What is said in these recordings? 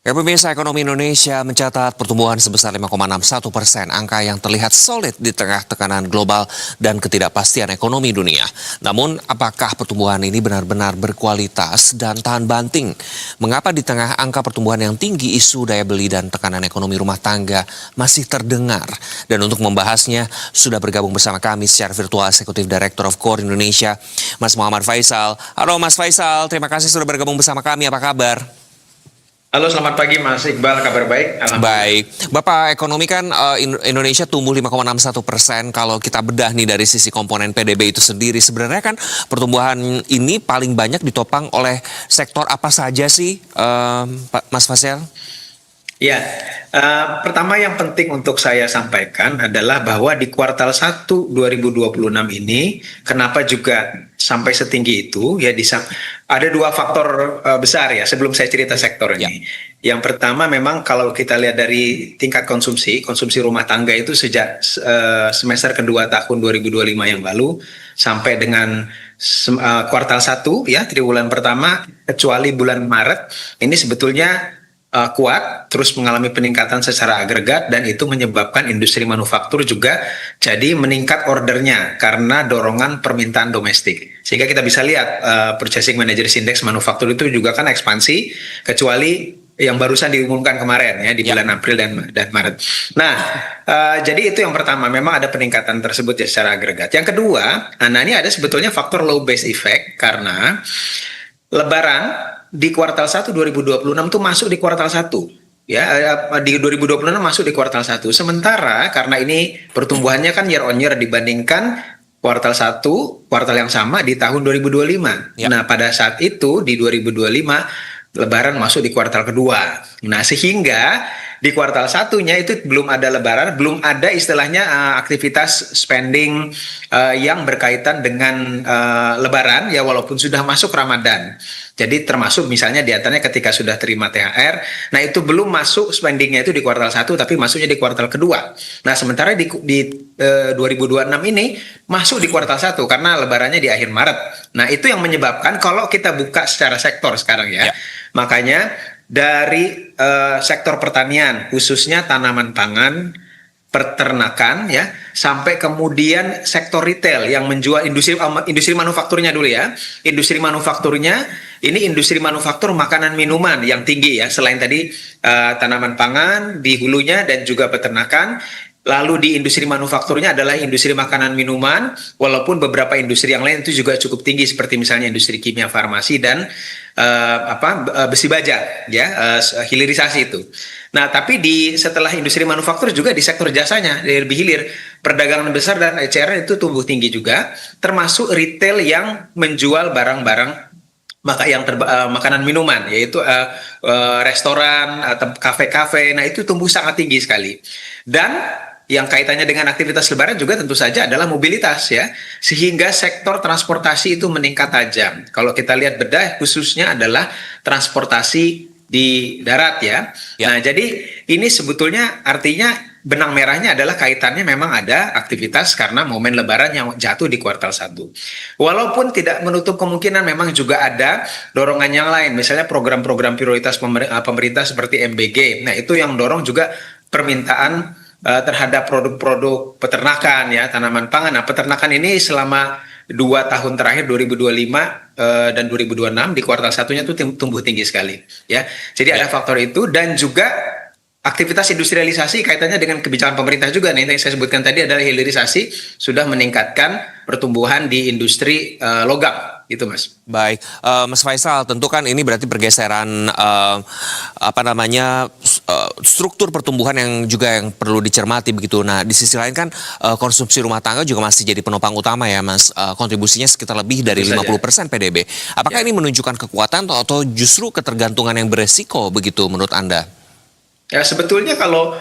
Pemirsa, ekonomi Indonesia mencatat pertumbuhan sebesar 5,61%, angka yang terlihat solid di tengah tekanan global dan ketidakpastian ekonomi dunia. Namun, apakah pertumbuhan ini benar-benar berkualitas dan tahan banting? Mengapa di tengah angka pertumbuhan yang tinggi, isu daya beli dan tekanan ekonomi rumah tangga masih terdengar? Dan untuk membahasnya, sudah bergabung bersama kami secara virtual Executive Director of Core Indonesia, Mas Muhammad Faisal. Halo Mas Faisal, terima kasih sudah bergabung bersama kami, apa kabar? Halo, selamat pagi Mas Iqbal, kabar baik? Baik, Bapak, ekonomi kan Indonesia tumbuh 5,61%. Kalau kita bedah nih dari sisi komponen PDB itu sendiri, sebenarnya kan pertumbuhan ini paling banyak ditopang oleh sektor apa saja sih, Mas Faisal? Ya, pertama yang penting untuk saya sampaikan adalah bahwa di kuartal 1 2026 ini, kenapa juga sampai setinggi itu, ya ada dua faktor besar ya sebelum saya cerita sektor ini. Ya. Yang pertama memang kalau kita lihat dari tingkat konsumsi rumah tangga itu sejak semester kedua tahun 2025 yang lalu sampai dengan kuartal 1 ya, triwulan pertama kecuali bulan Maret, ini sebetulnya kuat, terus mengalami peningkatan secara agregat, dan itu menyebabkan industri manufaktur juga jadi meningkat ordernya karena dorongan permintaan domestik. Sehingga kita bisa lihat Purchasing Managers Index manufaktur itu juga kan ekspansi, kecuali yang barusan diumumkan kemarin ya di bulan April dan Maret. Nah, jadi itu yang pertama, memang ada peningkatan tersebut ya secara agregat. Yang kedua, nah ini ada sebetulnya faktor low base effect karena Lebaran di kuartal 1 2026 itu masuk di kuartal 1. Ya, di 2026 masuk di kuartal 1. Sementara karena ini pertumbuhannya kan year on year dibandingkan kuartal 1, kuartal yang sama di tahun 2025. Ya. Nah, pada saat itu di 2025 Lebaran masuk di kuartal kedua. Nah, sehingga di kuartal satunya itu belum ada Lebaran, belum ada istilahnya aktivitas spending yang berkaitan dengan Lebaran ya, walaupun sudah masuk Ramadan. Jadi termasuk misalnya di antaranya ketika sudah terima THR, nah itu belum masuk spendingnya itu di kuartal 1, tapi masuknya di kuartal kedua. Nah, sementara di 2026 ini masuk di kuartal 1 karena Lebarannya di akhir Maret. Nah, itu yang menyebabkan kalau kita buka secara sektor sekarang ya. Makanya dari sektor pertanian, khususnya tanaman pangan, peternakan ya, sampai kemudian sektor retail yang menjual industri manufakturnya dulu ya. Industri manufakturnya ini industri manufaktur makanan minuman yang tinggi ya, selain tadi tanaman pangan di hulunya dan juga peternakan. Lalu di industri manufakturnya adalah industri makanan minuman, walaupun beberapa industri yang lain itu juga cukup tinggi seperti misalnya industri kimia farmasi dan besi baja ya, hilirisasi itu. Nah, tapi setelah industri manufaktur juga di sektor jasanya lebih hilir, perdagangan besar dan eceran itu tumbuh tinggi juga, termasuk retail yang menjual barang-barang makanan minuman, yaitu restoran atau kafe-kafe. Nah, itu tumbuh sangat tinggi sekali. Dan yang kaitannya dengan aktivitas Lebaran juga tentu saja adalah mobilitas ya, sehingga sektor transportasi itu meningkat tajam. Kalau kita lihat bedah khususnya adalah transportasi di darat ya. Nah, jadi ini sebetulnya artinya benang merahnya adalah kaitannya memang ada aktivitas karena momen Lebaran yang jatuh di kuartal 1. Walaupun tidak menutup kemungkinan memang juga ada dorongan yang lain, misalnya program-program prioritas pemerintah seperti MBG. Nah, itu yang dorong juga permintaan terhadap produk-produk peternakan ya, tanaman pangan. Nah, peternakan ini selama 2 tahun terakhir 2025 dan 2026 di kuartal satunya itu tumbuh tinggi sekali ya. Jadi ada faktor itu, dan juga aktivitas industrialisasi kaitannya dengan kebijakan pemerintah juga nih, yang saya sebutkan tadi adalah hilirisasi sudah meningkatkan pertumbuhan di industri logam gitu, Mas. Baik, Mas Faisal, tentu kan ini berarti pergeseran struktur pertumbuhan yang perlu dicermati begitu. Nah, di sisi lain kan konsumsi rumah tangga juga masih jadi penopang utama ya, Mas. Kontribusinya sekitar lebih dari 50% PDB. Apakah ini menunjukkan kekuatan atau justru ketergantungan yang beresiko begitu menurut Anda? Ya, sebetulnya kalau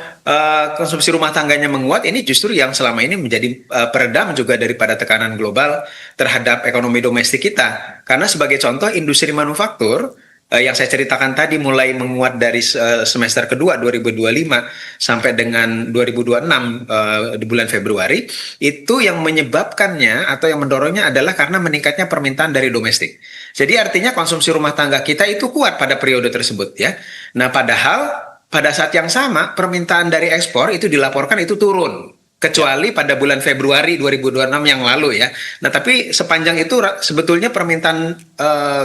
konsumsi rumah tangganya menguat, ini justru yang selama ini menjadi peredam juga daripada tekanan global terhadap ekonomi domestik kita. Karena sebagai contoh, industri manufaktur yang saya ceritakan tadi mulai menguat dari semester kedua 2025 sampai dengan 2026 di bulan Februari, itu yang menyebabkannya atau yang mendorongnya adalah karena meningkatnya permintaan dari domestik. Jadi artinya konsumsi rumah tangga kita itu kuat pada periode tersebut ya. Nah, padahal pada saat yang sama permintaan dari ekspor itu dilaporkan itu turun. Kecuali pada bulan Februari 2026 yang lalu ya. Nah, tapi sepanjang itu sebetulnya permintaan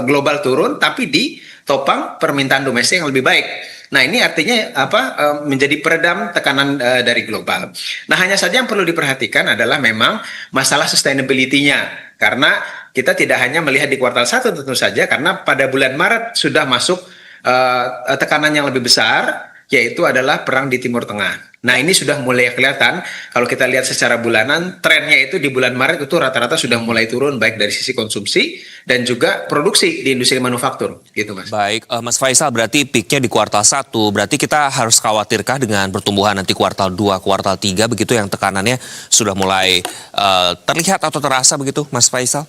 global turun, tapi ditopang permintaan domestik yang lebih baik. Nah, ini artinya menjadi peredam tekanan dari global. Nah, hanya saja yang perlu diperhatikan adalah memang masalah sustainability-nya. Karena kita tidak hanya melihat di kuartal 1 tentu saja, karena pada bulan Maret sudah masuk tekanan yang lebih besar, yaitu adalah perang di Timur Tengah. Nah, ini sudah mulai kelihatan. Kalau kita lihat secara bulanan, trennya itu di bulan Maret itu rata-rata sudah mulai turun, baik dari sisi konsumsi dan juga produksi di industri manufaktur, gitu Mas. Baik, Mas Faisal, berarti peaknya di kuartal 1, berarti kita harus khawatirkah dengan pertumbuhan nanti kuartal 2, kuartal 3, begitu yang tekanannya sudah mulai terlihat atau terasa begitu, Mas Faisal?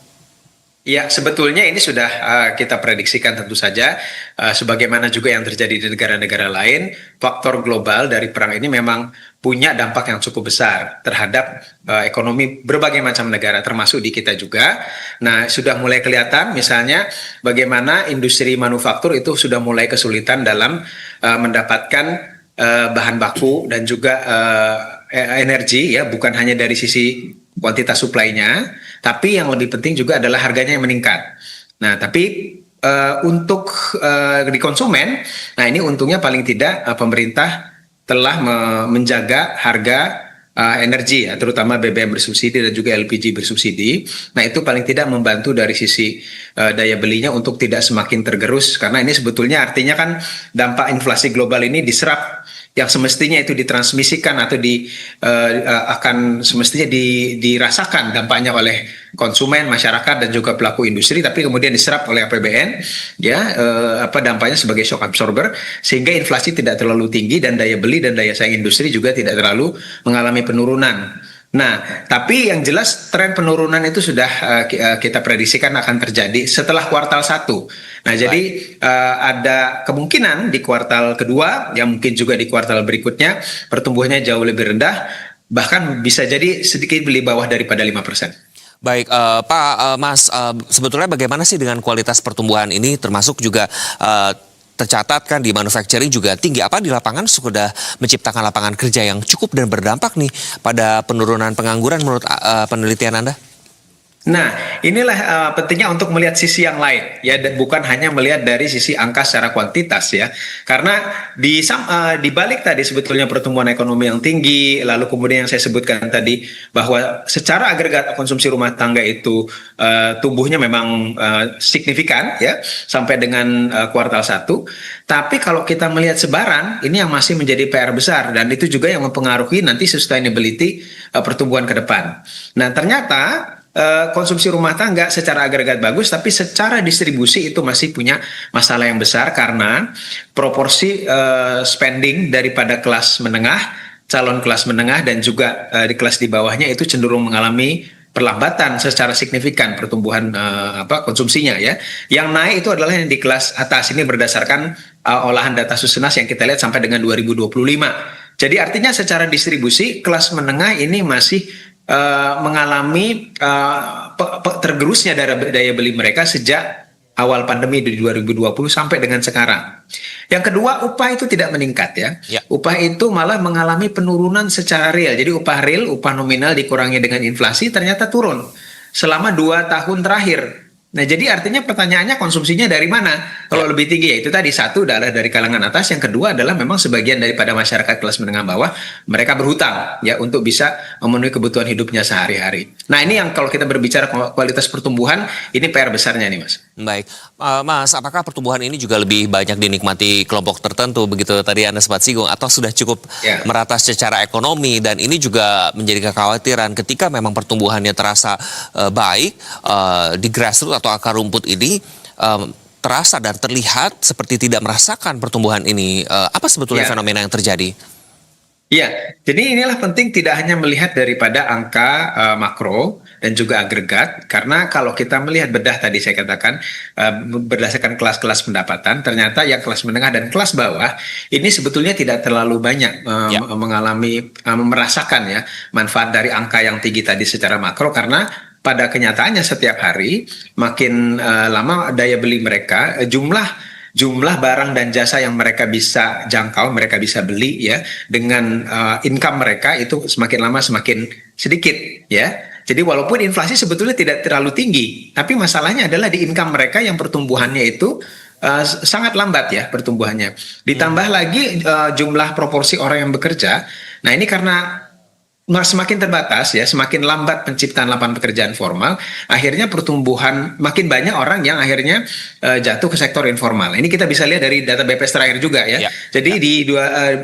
Ya, sebetulnya ini sudah kita prediksikan tentu saja, sebagaimana juga yang terjadi di negara-negara lain, faktor global dari perang ini memang punya dampak yang cukup besar terhadap ekonomi berbagai macam negara, termasuk di kita juga. Nah, sudah mulai kelihatan misalnya bagaimana industri manufaktur itu sudah mulai kesulitan dalam mendapatkan bahan baku dan juga energi ya, bukan hanya dari sisi kuantitas suplainya, tapi yang lebih penting juga adalah harganya yang meningkat. Nah, tapi untuk di konsumen, nah ini untungnya paling tidak pemerintah telah menjaga harga energi ya, terutama BBM bersubsidi dan juga LPG bersubsidi. Nah, itu paling tidak membantu dari sisi daya belinya untuk tidak semakin tergerus, karena ini sebetulnya artinya kan dampak inflasi global ini diserap yang semestinya itu ditransmisikan atau akan semestinya dirasakan dampaknya oleh konsumen, masyarakat dan juga pelaku industri, tapi kemudian diserap oleh APBN ya, dampaknya sebagai shock absorber sehingga inflasi tidak terlalu tinggi dan daya beli dan daya saing industri juga tidak terlalu mengalami penurunan. Nah, tapi yang jelas tren penurunan itu sudah kita prediksikan akan terjadi setelah kuartal 1. Nah, jadi ada kemungkinan di kuartal kedua, yang mungkin juga di kuartal berikutnya, pertumbuhannya jauh lebih rendah, bahkan bisa jadi sedikit di bawah daripada 5%. Baik, Pak Mas, sebetulnya bagaimana sih dengan kualitas pertumbuhan ini, termasuk juga tercatat kan di manufacturing juga tinggi. Apa di lapangan sudah menciptakan lapangan kerja yang cukup dan berdampak nih pada penurunan pengangguran menurut penelitian Anda? Nah, inilah pentingnya untuk melihat sisi yang lain ya, dan bukan hanya melihat dari sisi angka secara kuantitas ya. Karena di balik tadi sebetulnya pertumbuhan ekonomi yang tinggi, lalu kemudian yang saya sebutkan tadi bahwa secara agregat konsumsi rumah tangga itu tumbuhnya memang signifikan ya sampai dengan kuartal 1. Tapi kalau kita melihat sebaran, ini yang masih menjadi PR besar dan itu juga yang mempengaruhi nanti sustainability pertumbuhan ke depan. Nah, ternyata konsumsi rumah tangga secara agregat bagus, tapi secara distribusi itu masih punya masalah yang besar karena proporsi spending daripada kelas menengah, calon kelas menengah dan juga di kelas di bawahnya itu cenderung mengalami perlambatan secara signifikan pertumbuhan konsumsinya ya. Yang naik itu adalah yang di kelas atas, ini berdasarkan olahan data Susenas yang kita lihat sampai dengan 2025. Jadi artinya secara distribusi kelas menengah ini masih mengalami tergerusnya daya beli mereka sejak awal pandemi di 2020 sampai dengan sekarang. Yang kedua, upah itu tidak meningkat ya. Upah itu malah mengalami penurunan secara real. Jadi upah real, upah nominal dikurangi dengan inflasi ternyata turun selama 2 tahun terakhir. Nah, jadi artinya pertanyaannya konsumsinya dari mana? Kalau lebih tinggi ya itu tadi, satu adalah dari kalangan atas, yang kedua adalah memang sebagian daripada masyarakat kelas menengah bawah mereka berhutang ya untuk bisa memenuhi kebutuhan hidupnya sehari-hari. Nah, ini yang kalau kita berbicara kualitas pertumbuhan, ini PR besarnya nih Mas. Baik, Mas, apakah pertumbuhan ini juga lebih banyak dinikmati kelompok tertentu begitu tadi Anda sempat singgung, atau sudah cukup merata secara ekonomi, dan ini juga menjadi kekhawatiran ketika memang pertumbuhannya terasa baik di grassroots atau akar rumput ini terasa dan terlihat seperti tidak merasakan pertumbuhan ini. Apa sebetulnya fenomena yang terjadi? Iya, jadi inilah penting tidak hanya melihat daripada angka makro dan juga agregat, karena kalau kita melihat bedah tadi saya katakan berdasarkan kelas-kelas pendapatan, ternyata yang kelas menengah dan kelas bawah ini sebetulnya tidak terlalu banyak Ya. mengalami merasakan ya manfaat dari angka yang tinggi tadi secara makro, karena pada kenyataannya setiap hari makin lama daya beli mereka, jumlah barang dan jasa yang mereka bisa jangkau, mereka bisa beli ya dengan income mereka itu semakin lama semakin sedikit ya. Jadi walaupun inflasi sebetulnya tidak terlalu tinggi, tapi masalahnya adalah di income mereka yang pertumbuhannya itu sangat lambat ya pertumbuhannya. Ditambah lagi jumlah proporsi orang yang bekerja. Nah, ini karena semakin terbatas ya, semakin lambat penciptaan lapangan pekerjaan formal, akhirnya pertumbuhan makin banyak orang yang akhirnya jatuh ke sektor informal. Ini kita bisa lihat dari data BPS terakhir juga ya. Ya. Jadi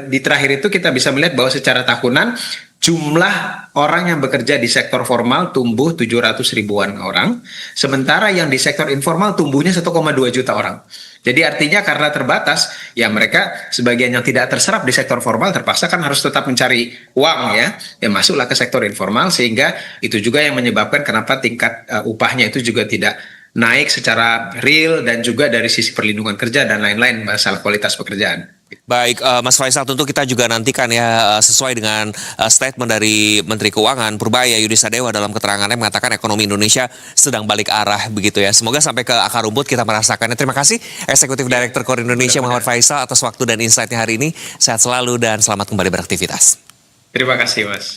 di terakhir itu kita bisa melihat bahwa secara tahunan jumlah orang yang bekerja di sektor formal tumbuh 700 ribuan orang, sementara yang di sektor informal tumbuhnya 1,2 juta orang. Jadi artinya karena terbatas, ya mereka sebagian yang tidak terserap di sektor formal terpaksa kan harus tetap mencari uang ya masuklah ke sektor informal, sehingga itu juga yang menyebabkan kenapa tingkat upahnya itu juga tidak naik secara real, dan juga dari sisi perlindungan kerja dan lain-lain masalah kualitas pekerjaan. Baik, Mas Faisal, tentu kita juga nantikan ya sesuai dengan statement dari Menteri Keuangan Purbaya Yudisadewa dalam keterangannya mengatakan ekonomi Indonesia sedang balik arah begitu ya. Semoga sampai ke akar rumput kita merasakannya. Terima kasih Eksekutif Direktur KOR Indonesia Muhammad Faisal atas waktu dan insight-nya hari ini. Sehat selalu dan selamat kembali beraktivitas. Terima kasih Mas.